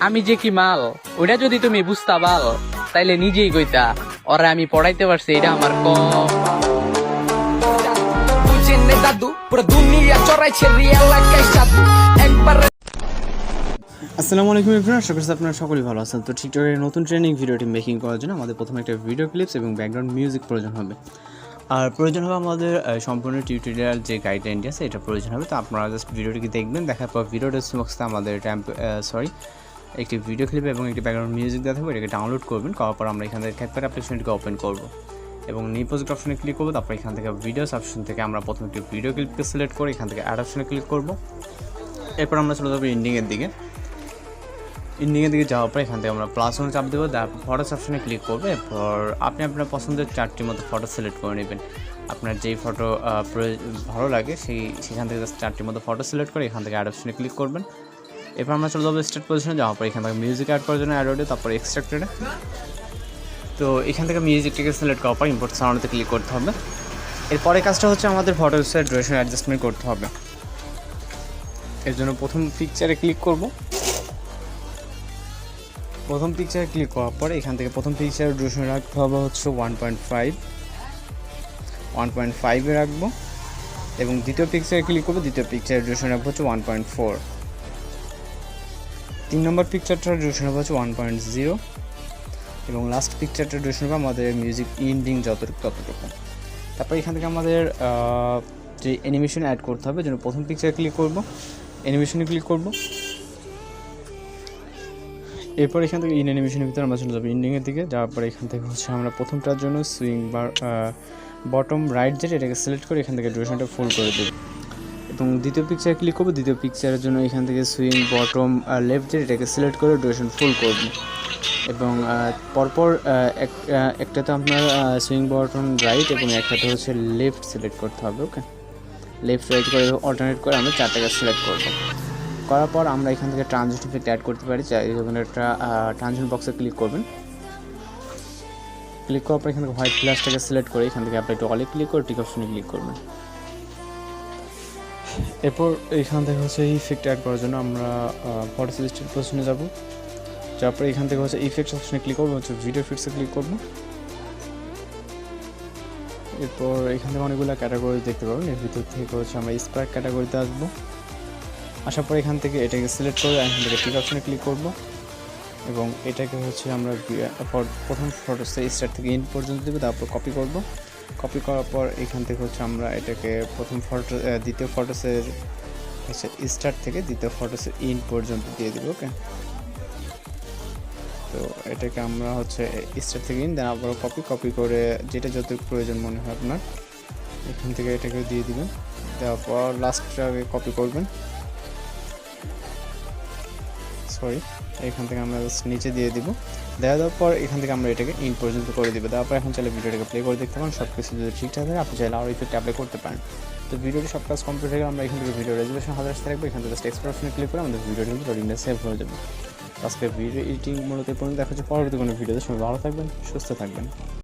আমি যে কি মাল ওইটা যদি তুমি বুঝতা পাল তাইলে নিজেই কইতা ওরা আমি পড়াইতে পারছি এটা আমার আসসালামু আলাইকুম এভরিওয়ান, আশা করছি আপনারা সকলেই ভালো আছেন। তো টিকটকের নতুন ট্রেনিং ভিডিওটি মেকিং করার জন্য আমাদের প্রথমে একটা ভিডিও ক্লিপস এবং ব্যাকগ্রাউন্ড মিউজিক প্রয়োজন হবে। আর প্রয়োজন হবে আমাদের সম্পূর্ণ টিউটোরিয়াল যে গাইডলাইনটি আছে এটা প্রয়োজন হবে। তো আপনারা জাস্ট ভিডিওটিকে দেখবেন, দেখার পর ভিডিও ডেসক্রিপশনে আমাদের একটি ভিডিও ক্লিপ এবং একটি ব্যাকগ্রাউন্ড মিউজিক দেওয়া থাকবে, এটাকে ডাউনলোড করবেন। করার পর আমরা এখান থেকে CapCut অ্যাপ্লিকেশনটিকে ওপেন করব এবং নিউ প্রজেক্ট অপশনে ক্লিক করবো। তারপর এখান থেকে ভিডিওস অপশন থেকে আমরা প্রথমে একটি ভিডিও ক্লিপকে সিলেক্ট করে এখান থেকে অ্যাড অপশনে ক্লিক করব। এরপর আমরা চলে যাবো এন্ডিংয়ের দিকে যাওয়ার পর এখান থেকে আমরা +1 চাপ দেবো, তারপর ফটোস অপশনে ক্লিক করবো। এরপর আপনি আপনার পছন্দের 4টির মতো ফটো সিলেক্ট করে নেবেন। আপনার যেই ফটো ভালো লাগে সেখান থেকে জাস্ট 4টির মতো ফটো সিলেক্ট করে এখান থেকে অ্যাড অপশনে ক্লিক করবেন। এরপর আমরা চলে যাবো স্টার্ট পজিশনে, যাওয়ার পর এখান থেকে মিউজিক অ্যাড করার জন্য অ্যাড, তারপর এক্সট্রাক্টেডে। তো এখান থেকে মিউজিকটিকে সিলেক্ট করার পর ইম্পোর্ট সাউন্ডে ক্লিক করতে হবে। এরপরে কাজটা হচ্ছে আমাদের ফটোসের ডুরেশন অ্যাডজাস্টমেন্ট করতে হবে। এর জন্য প্রথম পিকচারে ক্লিক করব। প্রথম পিকচারে ক্লিক করার পরে এখান থেকে প্রথম পিকচারের ডুরেশন রাখতে হবে হচ্ছে 1.5 রাখবো এবং দ্বিতীয় পিকচারে ক্লিক করবো। দ্বিতীয় পিকচারের ডুরেশন রাখবো হচ্ছে 1.4। 3 নম্বর পিকচারটার ডুরেশন রাখবো হচ্ছে 1.0 এবং লাস্ট পিকচারটার ডুরেশন রাখবো আমাদের মিউজিক ইন্ডিং যতটুকু। তারপর এখান থেকে আমাদের যে অ্যানিমেশন অ্যাড করতে হবে, জন্য প্রথম পিকচারে ক্লিক করব, অ্যানিমেশনে ক্লিক করব। এরপর এখান থেকে অ্যানিমেশনের ভিতরে আমরা চলে যাবো ইন্ডিংয়ের দিকে। যাওয়ার পরে এখান থেকে হচ্ছে আমরা প্রথমটার জন্য সুইং বা বটম রাইট যেটা এটাকে সিলেক্ট করে এখান থেকে ডুরেশনটা ফুল করে দেব এবং দ্বিতীয় পিকচারে ক্লিক করবো। দ্বিতীয় পিকচারের জন্য এখান থেকে সুইং বটম লেফট যেটা এটাকে সিলেক্ট করে ডুরেশন ফুল করব এবং পরপর একটাতে আপনার সুইং বটম রাইট এবং একটাতে হচ্ছে লেফট সিলেক্ট করতে হবে। ওকে, লেফট রাইট করে অল্টারনেট করে আমরা 4টাকে সিলেক্ট করব। করার পর আমরা এখান থেকে ট্রানজিশন ইফেক্ট অ্যাড করতে পারি। যখন একটা ট্রানজিশন বক্সে ক্লিক করবেন, ক্লিক করার পর এখান থেকে হোয়াইট প্লাসটাকে সিলেক্ট করে এখান থেকে অ্যাপ্লাই টু অলে ক্লিক করে টিক অপশনে ক্লিক করবেন। এরপর এখান থেকে হচ্ছে ইফেক্ট অ্যাড করার জন্য আমরা ফটো সিলেক্টেড পজিশনে যাব। যাওয়ার পরে এখান থেকে হচ্ছে ইফেক্টস অপশনে ক্লিক করবো, হচ্ছে ভিডিও ফিক্সে ক্লিক করবো। এরপর এখান থেকে অনেকগুলো ক্যাটাগরি দেখতে পাবেন। এর ভিতর থেকে হচ্ছে আমরা স্পার্ক ক্যাটাগরিতে আসবো। আসার পর এখান থেকে এটাকে সিলেক্ট করে এখান থেকে টিক অপশনে ক্লিক করব এবং এটাকে হচ্ছে আমরা প্রথম ফটোসে স্টার্ট থেকে ইন পর্যন্ত দেবো। তারপর কপি করব। কপি করার পর এখান থেকে হচ্ছে আমরা এটাকে দ্বিতীয় ফটোসের হচ্ছে স্টার্ট থেকে দ্বিতীয় ফটোসের ইন পর্যন্ত দিয়ে দেবো। ওকে, তো এটাকে আমরা হচ্ছে স্টার্ট থেকে ইন দেন আবার কপি করে যেটা যতটুকু প্রয়োজন মনে হয় আপনার এখান থেকে এটাকে দিয়ে দিবেন। দেওয়ার পর লাস্টটাকে কপি করবেন, এখান থেকে আমরা নিচে দিয়ে দিব। দেওয়ার পর এখান থেকে আমরা এটাকে ইন পর্যন্ত করে দিব। তারপর এখন চাইলে ভিডিওটাকে প্লে করে দেখতে পারেন। সব কিছু যদি ঠিকঠাক থাকে আপনি চাইলে আরও ইফেক্ট অ্যাপ্লাই করতে পারেন। তো ভিডিওটি সব কাজ কমপ্লিট হয়ে গেলে আমরা এখান থেকে ভিডিও রেজুলেশন হাজার আসতে রাখবো। এখান থেকে জাস্ট এক্সপোর্ট অপশনে ক্লিক করে আমাদের ভিডিওটি কিন্তু লোডিংটা সেভ হয়ে যাবে। আজকে ভিডিও এডিটিং মূলত পর্যন্ত দেখা হচ্ছে পরবর্তী কোনো ভিডিওতে। সবাই ভালো থাকবেন, সুস্থ থাকবেন।